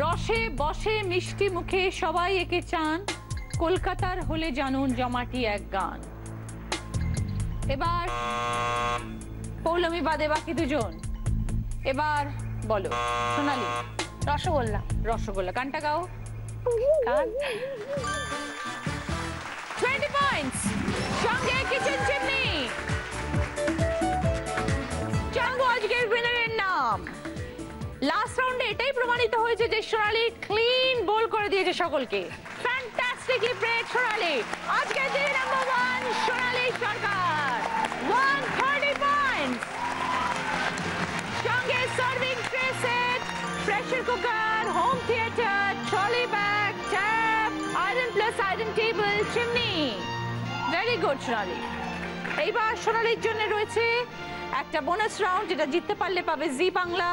B: রসে বসে মিষ্টি মুখে সবাই একে চান, কলকাতার হলে জানুন জমাটি এক গান। এবার পৌলমি বাদে বাকি দুজন। এবার বলো সোনালী।
C: রসগোল্লা।
B: রসগোল্লা, গানটা গাও।
C: গান।
B: 20 পয়েন্টস, সঙ্গে কিচেন চিমনি। চাঙ্গু আজকের উইনারের নাম। লাস্ট রাউন্ডে এটাই প্রমাণিত হয়েছে যে সোনালী ক্লিন বোল করে দিয়েছে সকলকে। Fantastically played Sonali. আজকের দিন নাম্বার 1 সোনালী সরকার, 130 পয়েন্টস। সঙ্গে serving tray set, pressure cooker, home theatre, trolley bag, tap, iron plus iron table, chimney. Very good Sonali. এইবার সোনালীর জন্য রয়েছে একটা বোনাস রাউন্ড, যেটা জিততে পারলে পাবে জি বাংলা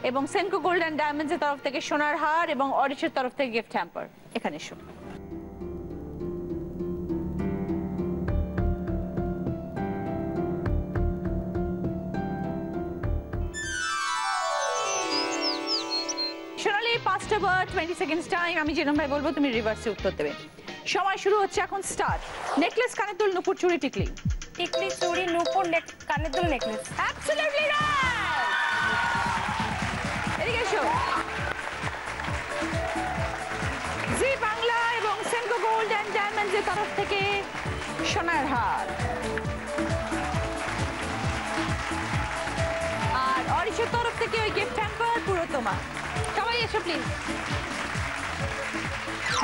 B: এবং সেনকো গোল্ড অ্যান্ড ডায়মন্ডস এর তরফ থেকে সোনার হার এবং অরিশের তরফ থেকে গিফট হ্যাম্পার। এখানে এসো। Just about 20 seconds time. আমি যেরকম ভাই বলবো তুমি রিভার্সে উত্তর দেবে। সময় শুরু হচ্ছে এখন, স্টার্ট। নেকলেস, কানের দুল, নুপুর, চুড়ি, টিকলি।
C: টিকলি, চুড়ি, নূপুর, কানের দুল, নেকলেস।
B: Absolutely right. এদিকে এসো। জি বাংলা এবং সেনকো গোল্ড অ্যান্ড ডায়মন্ডস এর তরফ থেকে সোনার হার, আর অরিশের তরফ থেকে ওই গিফট হ্যাম্পার পুরো তোমার। সবাই এসো প্লিজ।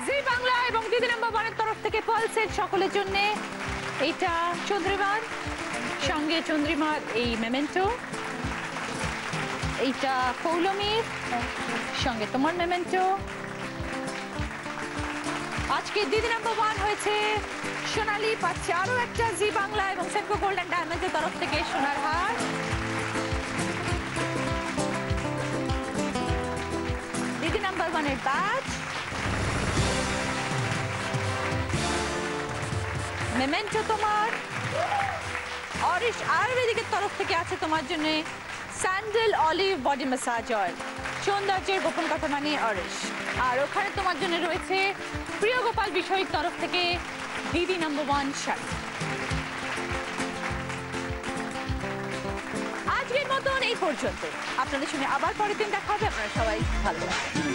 B: জি বাংলা এবং দিদি নাম্বার 1 এর তরফ থেকে পালসের সকলের জন্য এইটা চন্দ্রিমার, সঙ্গে চন্দ্রিমার এই মেমেন্টো, এইটা পৌলমীর, সঙ্গে তোমার মেমেন্টো। আজকে দিদি নাম্বার 1 হয়েছে সোনালী, পাচ্ছে আরো একটা জি বাংলা এবং সেনকো গোল্ড অ্যান্ড ডায়মন্ডস এর তরফ থেকে সোনার হার। দিদি নাম্বার 1 এর ব্যাচ, মেমেন্টো তোমার। অরিশ আয়ুর্বেদিকের তরফ থেকে আছে তোমার জন্য sandal olive body massage oil, সৌন্দর্যের গোপন কথা মানে অরিশ। আর ওখানে তোমার জন্য রয়েছে প্রিয় গোপাল বিষয়ের তরফ থেকে দিদি নাম্বার 1 শাড়ি। আজকের মতন এই পর্যন্ত। আপনাদের সঙ্গে আবার পরের দিন দেখা হবে। আপনারা সবাই ভালো থাকবেন।